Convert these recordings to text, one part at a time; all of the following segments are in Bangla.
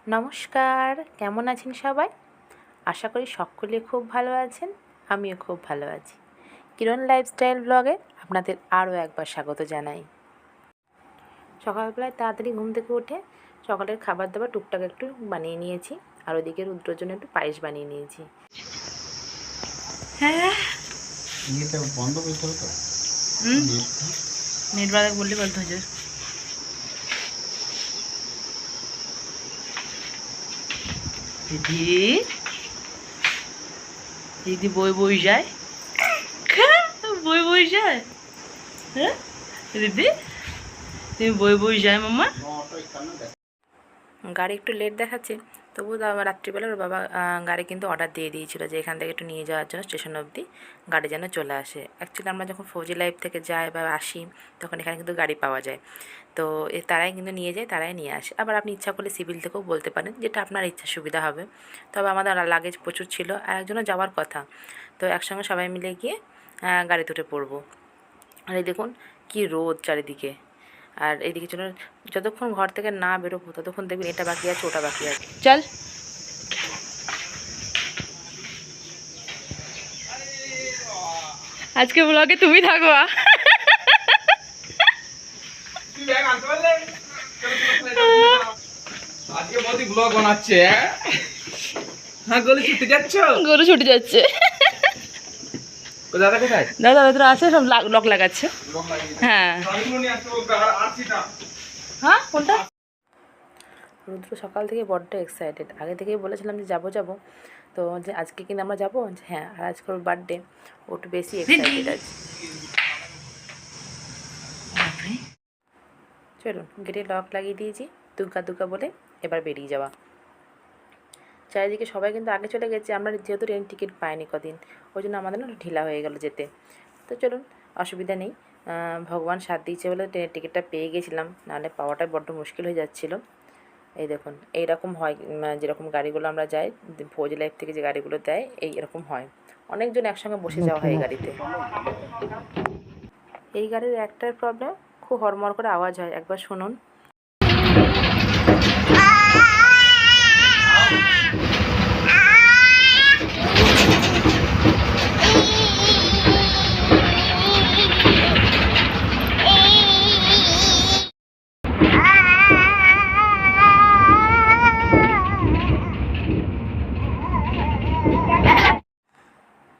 নমস্কার, কেমন আছেন সবাই? আশা করি সকলে খুব ভালো আছেন। আমিও খুব ভালো আছি। কিরণ লাইফস্টাইল ব্লগে আপনাদের আরও একবার স্বাগত জানাই। সকালবেলায় তাড়াতাড়ি ঘুম থেকে উঠে সকালের খাবার দাবার টুকটাক একটু বানিয়ে নিয়েছি, আর ওদিকে রুদ্রর জন্য একটু পায়েস বানিয়ে নিয়েছি। হ্যাঁ, বন্ধ করতে হবে তো। নেট বাদে বললে বলতে হয়েছে। দিদি দিদি বই বই যায়, বই বই যায়। হ্যাঁ দিদি, তুমি বই বই যায় মাম্মা। গাড়ি একটু লেট দেখাচ্ছে, তবুও রাত্রিবেলা ওর বাবা গাড়ি কিন্তু অর্ডার দিয়ে দিয়েছিল যে এখান থেকে একটু নিয়ে যাওয়ার জন্য স্টেশন অবধি গাড়ি যেন চলে আসে। অ্যাকচুয়ালি আমরা যখন ফৌজি লাইফ থেকে যাই বা আসি তখন এখানে কিন্তু গাড়ি পাওয়া যায়, তো তারাই কিন্তু নিয়ে যায়, তারাই নিয়ে আসে। আবার আপনি ইচ্ছা করলে সিভিল থেকেও বলতে পারেন, যেটা আপনার ইচ্ছা সুবিধা হবে। তবে আমাদের লাগেজ প্রচুর ছিল আর একজনও যাওয়ার কথা, তো একসঙ্গে সবাই মিলে গিয়ে গাড়িতে উঠে পড়বো। আর এই দেখুন কী রোদ চারিদিকে, আর এইদিকে চলো, যতক্ষণ ঘর থেকে না বেরোবো ততক্ষণ দেখবেন এটা বাকি আছে ওটা বাকি আছে। চল আজকে ব্লগে তুমি থাকো। আজকে বৌদি ব্লগ বানাচ্ছে। হ্যাঁ, গরু ছুটে যাচ্ছ? গরু ছুটে যাচ্ছে। দাদা কোথায়? দাদা ভেতরে আছে, সব লক লাগাচ্ছে। হ্যাঁ হ্যাঁ, কোনটা? রুদ্র সকাল থেকে বড্ড এক্সাইটেড, আগে থেকেই বলেছিলাম যে যাবো যাবো, তো যে আজকে কিন্তু আমরা যাবো, হ্যাঁ, আর আজকে ওর বার্থডে, ও একটু বেশি এক্সাইটেড আছে। চলুন, গেটে লক লাগিয়ে দিয়েছি দুগ্গা দুগ্গা বলে, এবার বেরিয়ে যাওয়া। চারিদিকে সবাই কিন্তু আগে চলে গেছে, আমরা যেহেতু ট্রেন টিকিট পাইনি কদিন, ওই জন্য আমাদের না ঢিলা হয়ে গেল যেতে। তো চলুন, অসুবিধা নেই, ভগবান সাথ দিয়েছে বলে ট্রেনের টিকিটটা পেয়ে গেছিলাম, নাহলে পাওয়াটা বড্ড মুশকিল হয়ে যাচ্ছিলো। এই দেখুন এইরকম হয়, যেরকম গাড়িগুলো আমরা যাই ফৌজি লাইফ থেকে যে গাড়িগুলো দেয় এই এরকম হয়, অনেকজন একসঙ্গে বসে যাওয়া হয় এই গাড়িতে। এই গাড়ির একটাই প্রবলেম, খুব হড়মড় করে আওয়াজ হয়, একবার শুনুন।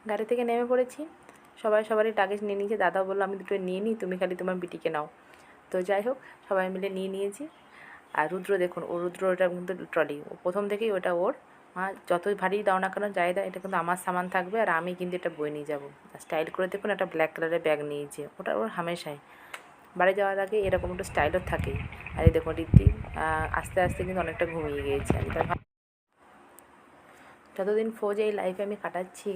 গাড়ি থেকে নেমে পড়েছি, সবাই সবারই লাগেজ নিয়ে নিয়েছে। দাদা বললো আমি দুটো নিয়ে নিই, তুমি খালি তোমার বিটিকে নাও। তো যাই হোক, সবাই মিলে নিয়ে নিয়েছি। আর রুদ্র দেখুন, রুদ্র ওটা কিন্তু ট্রলি, প্রথম থেকেই ওটা ওর। মা যতই ভারী দাও না কেন, যাই দাও, এটা কিন্তু আমার সামান থাকবে আর আমি কিন্তু এটা বয়ে নিয়ে যাবো। স্টাইল করে দেখুন, একটা ব্ল্যাক কালারের ব্যাগ নিয়েছে, ওটা ওর হামেশাই বাড়ি যাওয়ার আগে এরকম একটা স্টাইলও থাকেই। আর এই দেখুন রীতি আস্তে আস্তে কিন্তু অনেকটা ঘুমিয়ে গিয়েছে। আমি তার যতদিন ফৌজে এই লাইফে আমি কাটাচ্ছি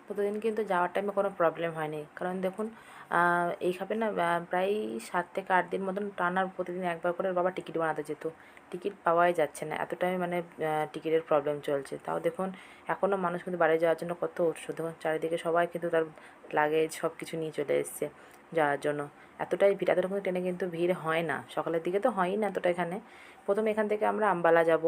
ততদিন কিন্তু যাওয়ার টাইমে কোনো প্রবলেম হয়নি, কারণ দেখুন এইভাবে না প্রায় 7 থেকে 8 দিন মতন টানার প্রতিদিন একবার করে বাবা টিকিট বানাতে যেত, টিকিট পাওয়াই যাচ্ছে না, এতটাই মানে টিকিটের প্রবলেম চলছে। তাও দেখুন এখনও মানুষ কিন্তু বাড়ি যাওয়ার জন্য কত উৎসুক, দেখুন চারিদিকে সবাই কিন্তু তার লাগেজ সব কিছু নিয়ে চলে এসছে যাওয়ার জন্য। এতটাই ভিড়, এতটা ট্রেনে কিন্তু ভিড় হয় না, সকালের দিকে তো হয়ই না এতটা। প্রথমে এখান থেকে আমরা আম্বালা যাব,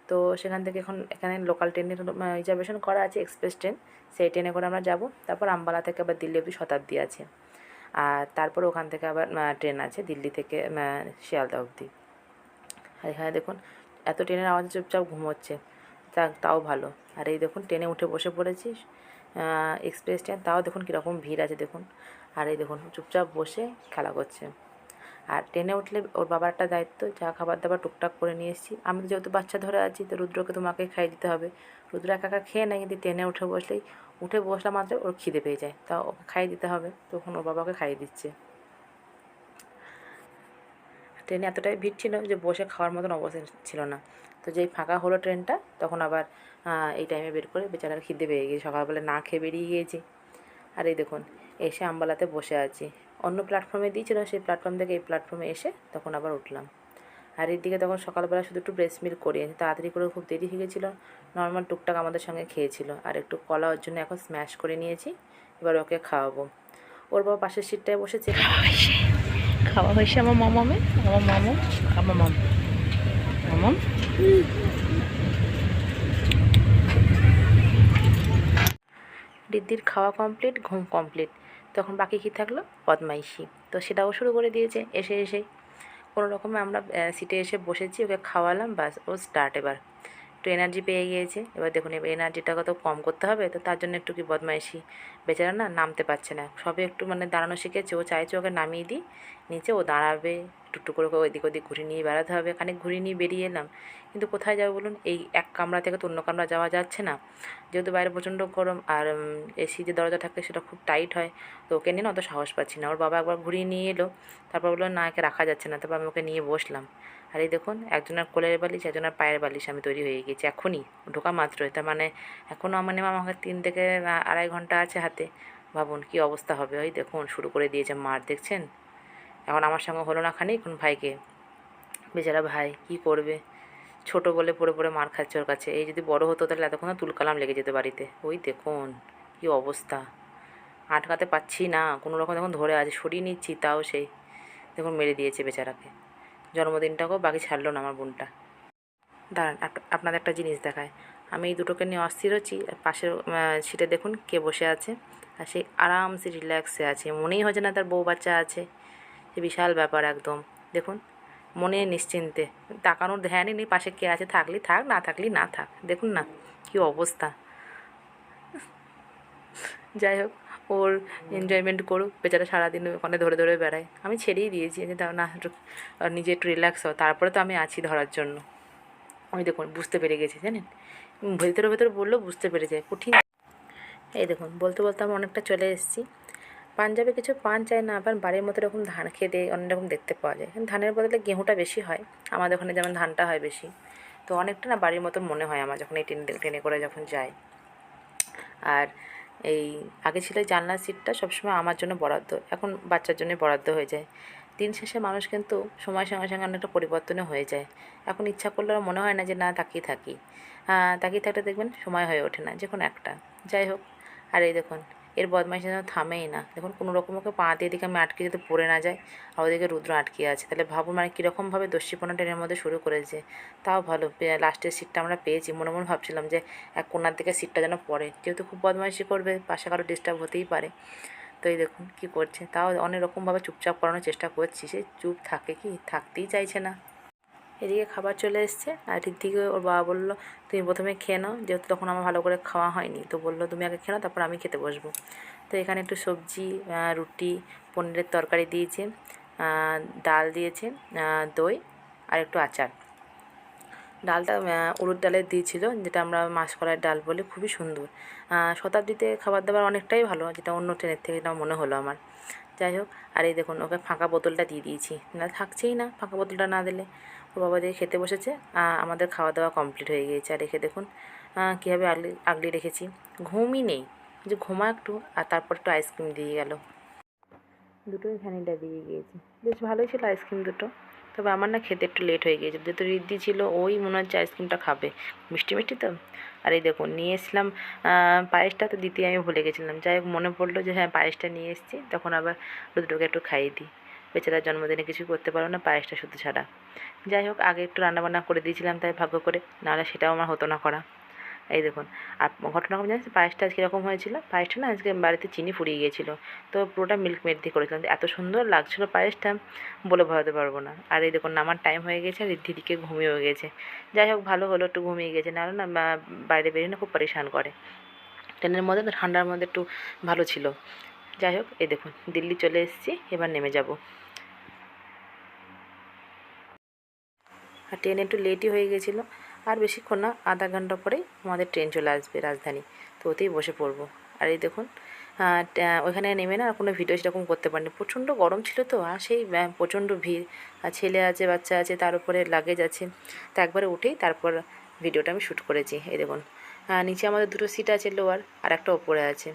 তো সেখান থেকে এখানে লোকাল ট্রেনের রিজার্ভেশন করা আছে, এক্সপ্রেস ট্রেন, সেই ট্রেনে করে আমরা যাব। তারপর আম্বালা থেকে আবার দিল্লি অবধি শতাব্দী আছে, আর তারপর ওখান থেকে আবার ট্রেন আছে দিল্লি থেকে শিয়ালদা অবধি। আর এখানে দেখুন এত ট্রেনের আওয়াজে চুপচাপ ঘুমোচ্ছে, তাও ভালো। আর এই দেখুন ট্রেনে উঠে বসে পড়েছি, এক্সপ্রেস ট্রেন, তাও দেখুন কীরকম ভিড় আছে দেখুন। আর এই দেখুন চুপচাপ বসে খেলা করছে। আর ট্রেনে উঠলে ওর বাবার একটা দায়িত্ব, যা খাবার দাবার টুকটাক করে নিয়ে এসেছি। আমি তো যেহেতু বাচ্চা ধরে আছি, তো রুদ্রকে তোমাকে খাইয়ে দিতে হবে। রুদ্র একা একা খেয়ে নেয়, কিন্তু ট্রেনে উঠে বসলাম মাত্র ওর খিদে পেয়ে যায়, তা ওকে খাইয়ে দিতে হবে, তখন ওর বাবাকে খাইয়ে দিচ্ছে। ট্রেনে এতটাই ভিড় ছিল যে বসে খাওয়ার মতন অবস্থা ছিল না। তো যেই ফাঁকা হলো ট্রেনটা, তখন আবার এই টাইমে বের করে বেচারার খিদে পেয়ে গিয়েছে, সকালবেলা না খেয়ে বেরিয়ে গিয়েছি। আর এই দেখুন এসে আম্বালাতে বসে আছি, অন্য প্ল্যাটফর্মে দিয়েছিল, সেই প্ল্যাটফর্ম থেকে এই প্ল্যাটফর্মে এসে তখন আবার উঠলাম। আর এদিকে তখন সকালবেলা শুধু একটু ব্রেস্ট মিল্ক করিয়েছি, তাড়াতাড়ি করে, খুব দেরি হয়ে গেছিলো। নর্মাল টুকটাক আমাদের সঙ্গে খেয়েছিল, আর একটু কলা ওর জন্য এখন স্ম্যাশ করে নিয়েছি, এবার ওকে খাওয়াবো। ওর বাবা পাশের সিটটায় বসেছে। খাওয়া হয়েছে আমার মামামে, আমার মামু, আমার মামু, মামাম রিদ্ধির খাওয়া কমপ্লিট, ঘুম কমপ্লিট, তখন বাকি কী থাকলো? বদমাইশি। তো সেটাও শুরু করে দিয়েছে এসে এসেই। কোনো রকমে আমরা সিটে এসে বসেছি, ওকে খাওয়ালাম, বাস ও স্টার্ট এবার। একটু এনার্জি পেয়ে গিয়েছে, এবার দেখুন এবার এনার্জিটাকে তো কম করতে হবে, তো তার জন্য একটু কি বদমাইশি। বেচারা না নামতে পারছে না, সবে একটু মানে দাঁড়ানো শিখেছে, ও চাইছে ওকে নামিয়ে দিই নিচে, ও দাঁড়াবে, টুকটুক করে ওকে ওইদিক ওদিক ঘুরিয়ে নিয়ে বেড়াতে হবে। খানিক ঘুরিয়ে নিয়ে বেরিয়ে এলাম, কিন্তু কোথায় যাবো বলুন? এই এক কামরা থেকে তো অন্য কামরা যাওয়া যাচ্ছে না, যেহেতু বাইরে প্রচণ্ড গরম, আর এসি যে দরজা থাকে সেটা খুব টাইট হয়, তো ওকে নিয়ে না অত সাহস পাচ্ছি না। ওর বাবা একবার ঘুরিয়ে নিয়ে এলো, তারপর বললো না একে রাখা যাচ্ছে না, তারপর আমি ওকে নিয়ে বসলাম। আর এই দেখুন একজনের কোলের বালিশ, একজনের পায়ের বালিশ আমি তৈরি হয়ে গেছি এখনই, ঢোকা মাত্রই। তার মানে এখনও আমার আমাকে 3 থেকে আড়াই ঘন্টা আছে হাতে। ভাবুন কী অবস্থা হবে। ওই দেখুন শুরু করে দিয়েছে মার, দেখছেন? এখন আমার সঙ্গে হলো না খানিক, ভাইকে, বেচারা ভাই কী করবে, ছোট বলে পড়ে পড়ে মার খাচ্ছে ওর কাছে। এই যদি বড় হতো তাহলে এতক্ষণ তুলকালাম লেগে যেত বাড়িতে। ওই দেখুন কী অবস্থা, আটকাতে পারছি না, কোনো রকম যখন ধরে আছে সরিয়ে নিচ্ছি, তাও সেই দেখুন মেরে দিয়েছে বেচারাকে। জন্মদিনটাকেও বাকি ছাড়লো না আমার বোনটা। দাঁড়ান আপনাদের একটা জিনিস দেখায়। আমি এই দুটোকে নিয়ে অস্থির হচ্ছি, আর পাশের সিটে দেখুন কে বসে আছে, আর সে আরামসে রিল্যাক্সে আছে, মনেই হচ্ছে না তার বউ বাচ্চা আছে। সে বিশাল ব্যাপার একদম, দেখুন মনে নিশ্চিন্তে, তাকানোর ধ্যানই নেই পাশে কে আছে, থাকলি থাক, না থাকলি না থাক, দেখুন না কী অবস্থা। যাই হোক, ওর এনজয়মেন্ট করুক, বেচারা সারাদিন ওখানে ধরে ধরে বেড়ায়। আমি ছেড়েই দিয়েছি যে দাও না একটু নিজে একটু রিল্যাক্স হও, তারপরে তো আমি আছি ধরার জন্য। ওই দেখুন বুঝতে পেরে গেছি জানেন, ভেতরে ভেতরে বললেও বুঝতে পেরে যায়, কঠিন। এই দেখুন বলতে বলতে আমরা অনেকটা চলে এসেছি। পাঞ্জাবে কিছু পান চাই না, আবার বাড়ির মতো এরকম ধান খেতে অনেক রকম দেখতে পাওয়া যায়, ধানের বদলে গেঁহুটা বেশি হয়, আমাদের ওখানে যেমন ধানটা হয় বেশি। তো অনেকটা না বাড়ির মতো মনে হয় আমার যখন এই ট্রেনে করে যখন যাই। আর এই আগে ছিল জানলার সিটটা সবসময় আমার জন্য বরাদ্দ, এখন বাচ্চার জন্য বরাদ্দ হয়ে যায়। দিন শেষে মানুষ কিন্তু সময়ের সঙ্গে সঙ্গে অনেকটা পরিবর্তনও হয়ে যায়। এখন ইচ্ছা করলেও মনে হয় না যে না তাকিয়ে থাকি, তাকিয়ে থাকলে দেখবেন সময় হয়ে ওঠে না যে কোনো একটা। যাই হোক, আর এই দেখুন এর বদমাইশি যেন থামেই না, দেখুন কোনো রকম ওকে পা দিয়ে এদিকে আমি আটকে যাতে পড়ে না যায়, আর ওদিকে রুদ্র আটকে আছে। তাহলে ভাবুন মানে কীরকমভাবে দস্যিপনা ট্রেনের মধ্যে শুরু করেছে। তাও ভালো লাস্টের সিটটা আমরা পেয়েছি, মনে মনে ভাবছিলাম যে এক কোণার দিকে সিটটা যেন পড়ে, যেহেতু খুব বদমাইশি করবে পাশে কারো ডিস্টার্ব হতেই পারে। তো এই দেখুন কী করছে, তাও অনেক রকমভাবে চুপচাপ করানোর চেষ্টা করছি, সে চুপ থাকে কি, থাকতেই চাইছে না। এদিকে খাবার চলে এসছে, আর ঋদ্ধিকে ওর বাবা বললো তুমি প্রথমে খেয়ে নাও, যেহেতু তখন আমার ভালো করে খাওয়া হয়নি, তো বললো তুমি আগে খেয়ে নাও তারপর আমি খেতে বসবো। তো এখানে একটু সবজি, রুটি, পনিরের তরকারি দিয়েছে, ডাল দিয়েছে, দই আর একটু আচার। ডালটা উড়দ ডালের দিয়েছিল, যেটা আমরা মাসকলাইয়ের ডাল বলি, খুবই সুন্দর। শতাব্দীতে খাবার দাবার অনেকটাই ভালো, যেটা অন্য ট্রেনের থেকে এটা মনে হলো আমার। যাই হোক, আর এই দেখুন ওকে ফাঁকা বোতলটা দিয়ে দিয়েছি, না থাকছেই না ফাঁকা বোতলটা না দিলে। ওর বাবা দিয়ে খেতে বসেছে, আমাদের খাওয়া দাওয়া কমপ্লিট হয়ে গিয়েছে। আর রেখে দেখুন কীভাবে আগলে রেখেছি, ঘুমই নেই, যে ঘুমা একটু, আর তারপর একটু আইসক্রিম দিয়ে গেল, দুটোই ভ্যানিলা দিয়ে গিয়েছে, বেশ ভালোই ছিল আইসক্রিম দুটো। তবে আমার না খেতে একটু লেট হয়ে গিয়েছে, যেহেতু ঋদ্ধি ছিল ওই মনে হচ্ছে আইসক্রিমটা খাবে, মিষ্টি মিষ্টি তো। আর এই দেখুন নিয়ে এসলাম পায়েসটা, তো দিতে আমি ভুলে গেছিলাম। যাই হোক মনে পড়লো যে হ্যাঁ পায়েসটা নিয়ে এসেছি, তখন আবার রুদ্রকে একটু খাইয়ে দিই, বেচারার জন্মদিনে কিছু করতে পারো না পায়েসটা শুধু ছাড়া। যাই হোক আগে একটু রান্নাবান্না করে দিয়েছিলাম, তাই ভাগ্য করে, নাহলে সেটাও আমার হতো না করা। এই দেখুন, আর ঘটনাক্রমে জানিস পায়েসটা আজকে কীরকম হয়েছিল, পায়েসটা না আজকে বাড়িতে চিনি ফুরিয়ে গিয়েছিলো, তো পুরোটা মিল্ক মেড দিয়ে করেছিলাম, এত সুন্দর লাগছিলো পায়েসটা বলে বোঝাতে পারবো না। আর এই দেখুন নামার টাইম হয়ে গেছে, আর ঋদ্ধিদিকে ঘুমিয়েও গেছে। যাই হোক ভালো হলো একটু ঘুমিয়ে গেছে, নাহলে না বাইরে বেরিয়ে না খুব পরেশান করে। ট্রেনের মধ্যে ঠান্ডার মধ্যে একটু ভালো ছিল। যাই হোক এই দেখুন দিল্লি চলে এসেছি, এবার নেমে যাব। আর ট্রেন একটু লেটই হয়ে গেছিলো, আর বেশিক্ষণ না, আধা ঘন্টা পরেই আমাদের ট্রেন চলে আসবে রাজধানী, তো ওতেই বসে পড়বো। আর এই দেখুন ওইখানে নেমে না আর কোনো ভিডিও সেরকম করতে পারিনি, প্রচণ্ড গরম ছিল তো, আর সেই প্রচণ্ড ভিড়, আর ছেলে আছে বাচ্চা আছে তার উপরে লাগেজ আছে, তো একবারে উঠেই তারপর ভিডিওটা আমি শ্যুট করেছি। এই দেখুন নিচে আমাদের দুটো সিট আছে লোয়ার, আর একটা ওপরে আছে।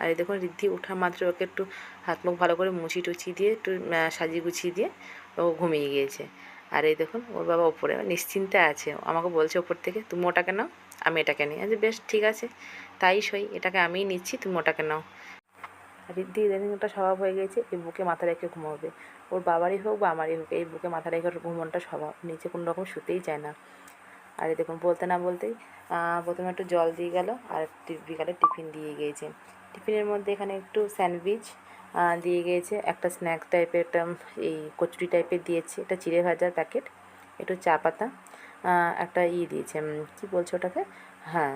আর এই দেখুন ঋদ্ধি ওঠা মাত্র ওকে একটু হাত মুখ ভালো করে মুছি টুচি দিয়ে একটু সাজিয়ে গুছিয়ে দিয়ে ও ঘুমিয়ে গিয়েছে। আর এই দেখুন ওর বাবা ওপরে নিশ্চিন্তে আছে, আমাকে বলছে ওপর থেকে তুমি ওটাকে নাও আমি এটাকে নিই, আচ্ছা বেশ ঠিক আছে তাই সই, এটাকে আমিই নিচ্ছি তুমি ওটাকে নাও। ঋদ্ধি ইদানিং ওটা স্বভাব হয়ে গেছে, এই বুকে মাথা রেখে ঘুমাবে, ওর বাবারই হোক বা আমারই হোক, এই বুকে মাথা রেখে ঘুমানোটা স্বভাব, নিচে কোনো রকম শুতেই চায় না। আর এই দেখুন বলতে না বলতেই প্রথমে একটু জল দিয়ে গেল আর বিকালে টিফিন দিয়ে গিয়েছে। টিফিনের মধ্যে এখানে একটু স্যান্ডউইচ দিয়ে গিয়েছে, একটা স্ন্যাক্স টাইপের, একটা এই কচুরি টাইপের দিয়েছে, একটা চিড়ে ভাজার প্যাকেট, একটু চা পাতা, একটা দিয়েছে, কী বলছে ওটাকে, হ্যাঁ,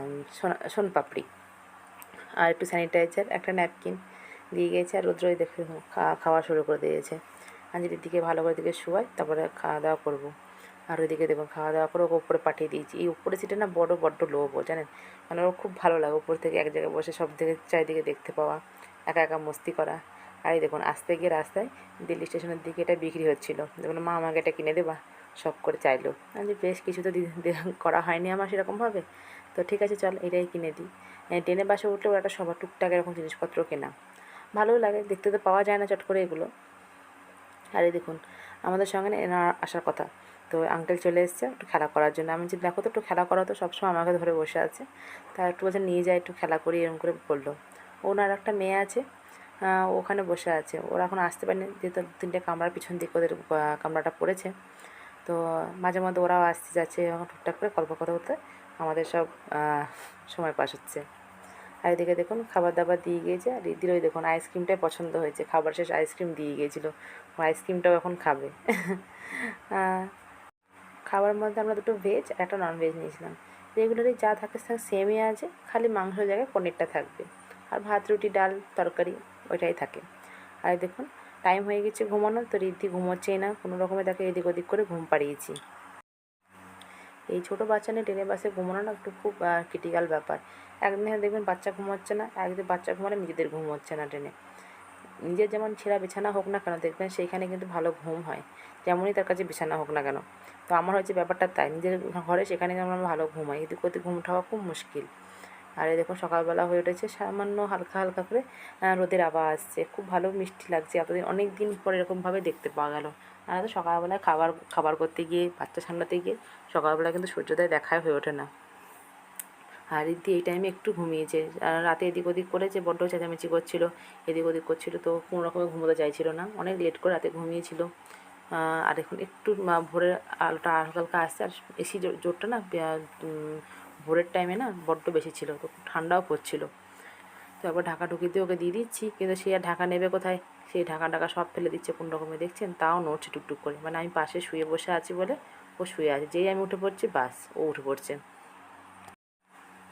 সোনপাপড়ি, আর একটু স্যানিটাইজার, একটা ন্যাপকিন দিয়ে গিয়েছে। আর রোদ্র দেখে খাওয়া শুরু করে দিয়েছে। আঞ্জলির দিকে ভালো করে দিকে শোয়াই, তারপরে খাওয়া দাওয়া করবো। আর ওইদিকে দেখুন খাওয়া দাওয়া করে ওকে উপরে পাঠিয়ে দিয়েছি। এই উপরে সিটে না বড্ড লোভ ও জানেন, মানে ওর খুব ভালো লাগে উপর থেকে এক জায়গায় বসে সব দিকে চারিদিকে দেখতে পাওয়া, একা একা মস্তি করা। আর এই দেখুন আসতে গিয়ে রাস্তায় দিল্লি স্টেশনের দিকে এটা বিক্রি হচ্ছিলো, দেখুন মা আমাকে এটা কিনে দেবা, শখ করে চাইলো। আমি বেশ কিছু তো করা হয়নি আমার সেরকমভাবে, তো ঠিক আছে চল এটাই কিনে দিই। ট্রেনে বাসে উঠলে ওরা একটা সবার টুকটাক এরকম জিনিসপত্র কেনা ভালোও লাগে, দেখতে তো পাওয়া যায় না চট করে এগুলো। আর এই দেখুন আমাদের সঙ্গে না এনার আসার কথা, তো আঙ্কেল চলে এসছে একটু খেলা করার জন্য। আমি যে দেখো তো একটু খেলা করা, তো সবসময় আমাকে ধরে বসে আছে, তা একটু বলছে নিয়ে যাই একটু খেলা করি, এরকম করে বললো। ওনার একটা মেয়ে আছে, ওখানে বসে আছে, ওরা এখন আসতে পারেনি যেহেতু 3টে কামরার পিছন দিকে ওদের কামরাটা পড়েছে। তো মাঝে মধ্যে ওরাও আসতে যাচ্ছে, এখন টুকটাক করে গল্প করতে করতে আমাদের সব সময় পাস হচ্ছে। আর এদিকে দেখুন খাবার দাবার দিয়ে গিয়েছে, আর রিদ্ধির ওই দেখুন আইসক্রিমটাই পছন্দ হয়েছে, খাবার শেষ আইসক্রিম দিয়ে গিয়েছিলো, আইসক্রিমটাও এখন খাবে। খাবারের মধ্যে আমরা দুটো ভেজ আর একটা নন ভেজ নিয়েছিলাম। রেগুলারই যা থাকে সেমই আছে, খালি মাংসের জায়গায় পনিরটা থাকবে, আর ভাত রুটি ডাল তরকারি ওইটাই থাকে। আর এই দেখুন টাইম হয়ে গেছে ঘুমানোর, তো রিদ্ধি ঘুমোচ্ছেই না, কোনো রকমে তাকে এদিক ওদিক করে ঘুম পাড়িয়েছি। এই ছোটো বাচ্চা নিয়ে ট্রেনে বাসে ঘুমানো না একটু খুব ক্রিটিক্যাল ব্যাপার। একদিন দেখবেন বাচ্চা ঘুমোচ্ছে না, একদিন বাচ্চা ঘুমালে নিজেদের ঘুম হচ্ছে না ট্রেনে। নিজের যেমন ছেঁড়া বিছানা হোক না কেন দেখবেন সেইখানে কিন্তু ভালো ঘুম হয়, যেমনই তার কাছে বিছানা হোক না কেন। তো আমার হচ্ছে ব্যাপারটা তাই, নিজের ঘরে সেখানে যেমন আমার ভালো ঘুম হয়, এদিক ওদিক ঘুম ওঠা খুব মুশকিল। আর এই দেখুন সকালবেলা হয়ে উঠেছে, সামান্য হালকা হালকা করে রোদের আভা আসছে, খুব ভালো মিষ্টি লাগছে, এতদিন অনেক দিন পরে এরকমভাবে দেখতে পাওয়া গেল। আর তো সকালবেলায় খাবার করতে গিয়ে বাচ্চা সামলাতে গিয়ে সকালবেলা কিন্তু সূর্যোদয় দেখাই হয়ে ওঠে না। আর রিদ্ধি এই টাইমে একটু ঘুমিয়েছে, আর রাতে এদিক ওদিক করেছে, বড্ড চেঁচামেচি করছিল, এদিক ওদিক করছিল, তো কোনো রকমে ঘুমোতে চাইছিল না, অনেক লেট করে রাতে ঘুমিয়েছিল। আর এখন একটু ভোরের আলোটা হালকা হালকা আসছে, আর এসি জোরটা না ভোরের টাইমে না বড্ড বেশি ছিল, তো ঠান্ডাও পড়ছিল। তো একবার ঢাকা ঢুকি দিয়ে ওকে দিয়ে দিচ্ছি, কিন্তু সে আর ঢাকা নেবে কোথায়, সেই ঢাকা সব ফেলে দিচ্ছে কোন রকমে দেখছেন, তাও নড়ছে টুকটুক করে, মানে আমি পাশে শুয়ে বসে আছি বলে ও শুয়ে আছে, যেই আমি উঠে পড়ছি বাস ও উঠে পড়ছে।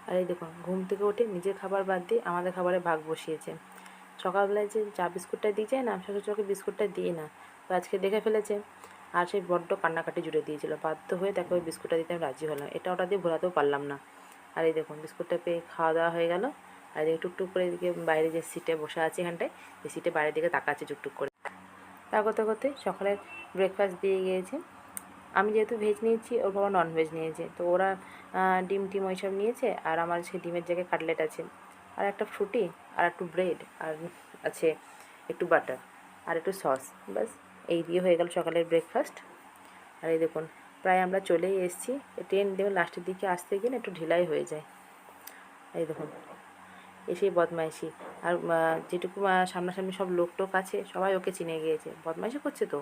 আর এই দেখুন ঘুম থেকে উঠে নিজের খাবার বাদ দিয়ে আমাদের খাবারে ভাগ বসিয়েছে। সকালবেলায় যে চা বিস্কুটটা দিয়ে যায় না, সচরাচর বিস্কুটটা দিই না, তো আজকে দেখে ফেলেছে, আর সেই বড্ড কান্নাকাটি জুড়ে দিয়েছিল, বাধ্য হয়ে তাকে ওই বিস্কুটটা দিতে আমি রাজি হলাম, এটা ওটা দিয়ে ভোলাতেও পারলাম না। আর এই দেখুন বিস্কুটটা পেয়ে খাওয়া দাওয়া হয়ে গেল। আর এদিকে টুকটুক করে এদিকে বাইরে যে সিটে বসে আছে এখানটায়, এই সিটে বাইরের দিকে তাকাচ্ছে টুকটুক করে। তা করতে করতে সকালের ব্রেকফাস্ট দিয়ে গিয়েছে। আমি যেহেতু ভেজ নিয়েছি, ওর বাবা নন ভেজ নিয়েছে, তো ওরা ডিম টিম ওইসব নিয়েছে, আর আমার সেই ডিমের জায়গায় কাটলেট আছে, আর একটা ফ্রুটি, আর একটু ব্রেড, আর আছে একটু বাটার, আর একটু সস, ব্যাস এই দিয়ে হয়ে গেল সকালের ব্রেকফাস্ট। আর এই দেখুন প্রায় আমরা চলেই এসেছি, ট্রেন দেখুন লাস্টের দিকে আসতে গিয়ে না একটু ঢিলাই হয়ে যায়। এই দেখুন এসেই বদমাইশি, আর যেটুকু সামনাসামনি সব লোক টোক আছে সবাই ওকে চিনে গিয়েছে, বদমাইশি করছে তো,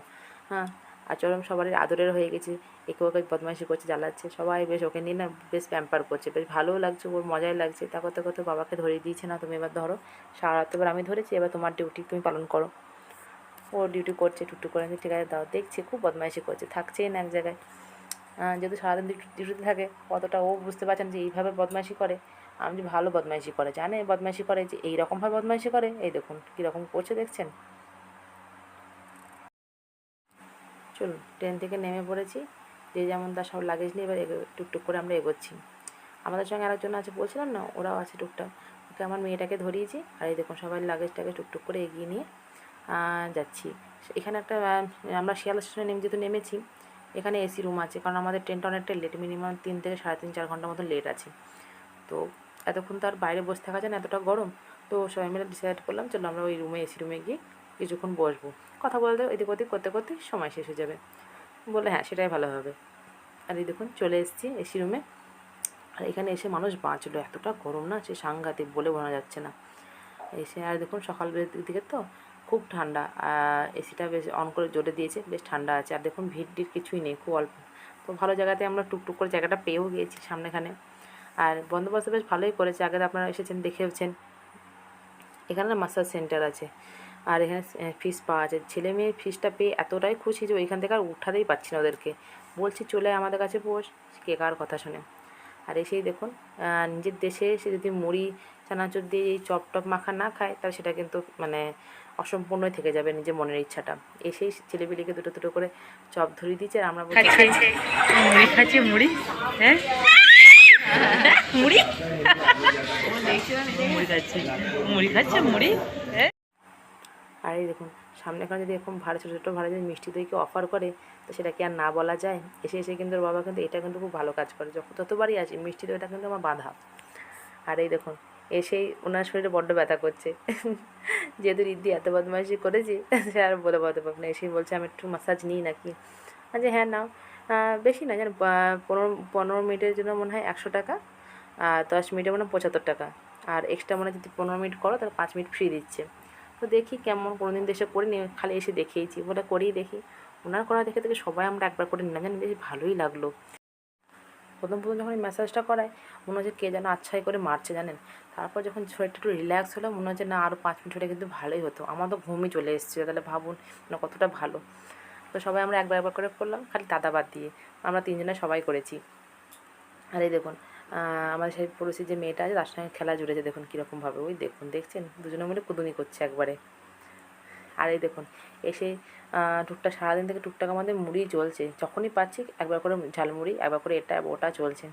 হ্যাঁ, আচরণ সবারই আদরের হয়ে গেছে, একে ওকে বদমাইশি করছে, জ্বালাচ্ছে, সবাই বেশ ওকে নিয়ে না বেশ প্যাম্পার করছে, বেশ ভালোও লাগছে, ওর মজাই লাগছে। তা করতে করতে বাবাকে ধরিয়ে দিয়েছে, না তুমি এবার ধরো, সারা রাত এবার আমি ধরেছি, এবার তোমার ডিউটি তুমি পালন করো। ও ডিউটি করছে টুকটুক করে, ঠিক আছে দাও, দেখছি খুব বদমাইশি করছে, থাকছেই না এক জায়গায়। যেহেতু সারাদিন ডিউটিতে থাকে অতটা ও বুঝতে পারছেন যে এইভাবে বদমাইশি করে, আমি যে ভালো বদমাইশি করে, জানে বদমাইশি করে যে এইরকমভাবে বদমাইশি করে, এই দেখুন কীরকম করছে দেখছেন। চলুন ট্রেন থেকে নেমে পড়েছি, যে যেমন তার সব লাগেজ নিয়ে এবার টুকটুক করে আমরা এগোচ্ছি। আমাদের সঙ্গে আরেকজন আছে বলছিলাম না, ওরাও আছে টুকটাক, ওকে আমার মেয়েটাকে ধরিয়েছি, আর এই দেখুন সবাই লাগেজটাকে টুকটুক করে এগিয়ে নিয়ে যাচ্ছি। এখানে একটা আমরা শিয়ালদা স্টেশনে যেহেতু নেমেছি, এখানে এসি রুম আছে, কারণ আমাদের ট্রেনটা অনেকটা লেট, মিনিমাম 3 থেকে 3.5-4 ঘন্টা মতো লেট আছে, তো এতক্ষণ তো আর বাইরে বসে থাকা যায় না, এতটা গরম, তো সবাই মিলে ডিসাইড করলাম চলো আমরা ওই রুমে এসি রুমে গিয়ে কিছুক্ষণ বসবো, কথা বলতে এদিক ওদিক করতে করতে সময় শেষ হয়ে যাবে, বলে হ্যাঁ সেটাই ভালো হবে। আর এই দেখুন চলে এসেছি এসি রুমে, আর এখানে এসে মানুষ বাঁচলো, এতটা গরম না সে সাংঘাতিক বলে বোঝা যাচ্ছে না। এসে আর দেখুন সকালের দিকে তো খুব ঠান্ডা, এসিটা বেশ অন করে জোরে দিয়েছে, বেশ ঠান্ডা আছে, আর দেখুন ভিড় কিছুই নেই, খুব অল্প তো ভালো জায়গাতে আমরা টুকটুক করে জায়গাটা পেয়েও গিয়েছি সামনেখানে। আর বন্দোবস্ত বেশ ভালোই করেছে, আগে আপনারা এসেছেন দেখেওছেন। এখানে না মাসাজ সেন্টার আছে, আর এখানে ফিস পাওয়া যায়। ছেলে মেয়ের ফিসটা পেয়ে এতটাই খুশি যে ওইখান থেকে আর উঠাতেই পারছি না ওদেরকে, বলছি চলে আয় আমাদের কাছে বস, কে কার কথা শোনে। আর এসেই দেখুন, নিজের দেশে এসে যদি মুড়ি চানাচুর দিয়ে এই চপ টপ মাখা না খায় তাহলে সেটা কিন্তু মানে অসম্পূর্ণই থেকে যাবে নিজের মনের ইচ্ছাটা। এসেই ছেলেপিলেকে দুটো দুটো করে চপ ধরিয়ে দিচ্ছে, আর আমরা বলছি মুড়ি খাচ্ছে মুড়ি, হ্যাঁ মুড়ি মুড়ি খাচ্ছে, মুড়ি খাচ্ছে মুড়ি। আর এই দেখুন সামনে এখানে যদি এরকম ভাড়া ছোটো ছোটো ভাড়া যদি মিষ্টি দইকে অফার করে তো সেটা কি আর না বলা যায়। এসে এসে কিন্তু ওর বাবা কিন্তু এটা কিন্তু খুব ভালো কাজ করে, যতবারই আসি মিষ্টি দইটা কিন্তু আমার বাঁধা। আর এই দেখুন এসেই ওনার শরীরে বড্ড ব্যথা করছে যেহেতু রিদ্ধি এত বদমাইশি করেছি সে আর বলে বলতে পারবে না। এসেই বলছে আমি একটু মাসাজ নিই নাকি। আচ্ছা হ্যাঁ নাও, বেশি না জানো, 15 মিনিটের জন্য মনে হয় 100 টাকা, আর 10 মিনিটের মনে হয় 75 টাকা, আর এক্সট্রা মনে হয় যদি 15 মিনিট করো তাহলে 5 মিনিট ফ্রি দিচ্ছে। তো দেখি কেমন, কোনো দিন দেশে করিনি, খালি এসে দেখিয়েছি বলে করেই দেখি। ওনার করা দেখে দেখে সবাই আমরা একবার করে নিলাম, জানি বেশ ভালোই লাগলো। প্রথম প্রথম যখন এই ম্যাসাজটা করায় মনে হচ্ছে কে যেন আচ্ছাই করে মারছে জানেন। তারপর যখন শরীরটা একটু রিল্যাক্স হলো মনে হচ্ছে না আরও 5 মিনিট হলে কিন্তু ভালোই হতো। আমার তো ঘুমই চলে এসেছিলো, তাহলে ভাবুন মানে কতটা ভালো। তো সবাই আমরা একবার একবার করে করলাম, খালি দাদা বাদ দিয়ে আমরা তিনজনে সবাই করেছি। আর এই দেখুন আমাদের সেই পড়োশি যে মেয়েটা আছে তার সঙ্গে খেলা জুড়েছে, দেখুন কীরকমভাবে, ওই দেখুন দেখছেন দুজনে মিলে কুদুনি করছে একবারে। আর এই দেখুন এসে টুকটাক সারাদিন থেকে টুকটাক আমাদের মুড়ি চলছে, যখনই পাচ্ছি একবার করে ঝালমুড়ি, একবার করে এটা ওটা চলছে।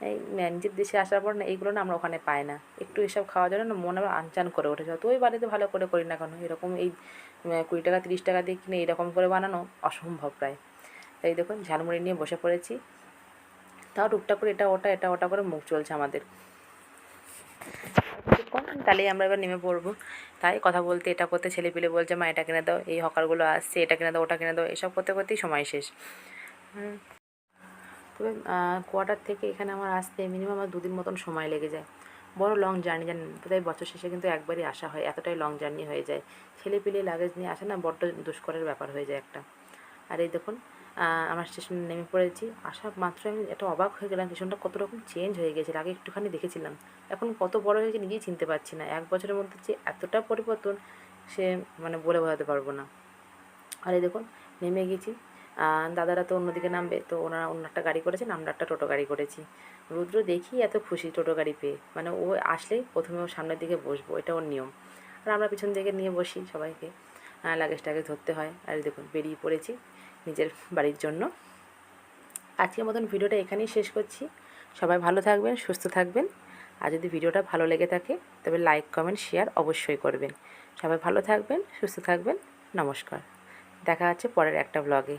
এই নিজের দেশে আসার পর না এইগুলো না আমরা ওখানে পাই না, একটু এসব খাওয়ার জন্য না মন আবার আনচান করে ওঠে। যতই বাড়িতে ভালো করে করি না কেন এরকম এই 20 টাকা 30 টাকা দিয়ে কিনে এরকম করে বানানো অসম্ভব প্রায়। তাই দেখুন ঝালমুড়ি নিয়ে বসে পড়েছি, তাও টুকটাক করে এটা ওটা করে মুখ চলছে আমাদের। তাহলেই আমরা এবার নেমে পড়বো। তাই কথা বলতে এটা করতে ছেলেপিলে বলছে মা এটা কিনে দাও, এই হকারগুলো আসছে এটা কিনে দাও ওটা কিনে দাও, এসব করতে করতেই সময় শেষ। তবে কোয়ার্টার থেকে এখানে আমার আসতে মিনিমাম আমার 2 দিন মতন সময় লেগে যায়। বড় লং জার্নি জানেন, বোধহয় বছর শেষে কিন্তু একবারই আসা হয়, এতটাই লং জার্নি হয়ে যায়। ছেলেপিলে লাগেজ নিয়ে আসে না, বড্ড দুষ্করের ব্যাপার হয়ে যায় একটা। আর এই দেখুন আমার স্টেশনে নেমে পড়েছি, আসা মাত্র আমি একটা অবাক হয়ে গেলাম, স্টেশনটা কত রকম চেঞ্জ হয়ে গেছে। আগে একটুখানি দেখেছিলাম, এখন কত বড় হয়েছে নিজেই চিনতে পারছি না। 1 বছরের মধ্যে যে এতটা পরিবর্তন সে মানে বলে বোঝাতে পারবো না। আর এই দেখুন নেমে গেছি, দাদারা তো অন্যদিকে নামবে, তো ওনারা অন্য একটা গাড়ি করেছেন, আমরা একটা টোটো গাড়ি করেছি। রুদ্র দেখি এত খুশি টোটো গাড়ি পেয়ে, মানে ও আসলেই প্রথমে ও সামনের দিকে বসবো, এটা ওর নিয়ম। আর আমরা পিছন দিকে নিয়ে বসি সবাইকে, লাগেজ টাগেজ ধরতে হয়। আর দেখুন বেরিয়ে পড়েছি নিজের বাড়ির জন্য। আজকের মতন ভিডিওটা এখানেই শেষ করছি। সবাই ভালো থাকবেন, সুস্থ থাকবেন। আর যদি ভিডিওটা ভালো লেগে থাকে তবে লাইক কমেন্ট শেয়ার অবশ্যই করবেন। সবাই ভালো থাকবেন, সুস্থ থাকবেন। নমস্কার, দেখা হচ্ছে পরের একটা ব্লগে।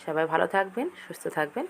সবাই ভালো থাকবেন, সুস্থ থাকবেন।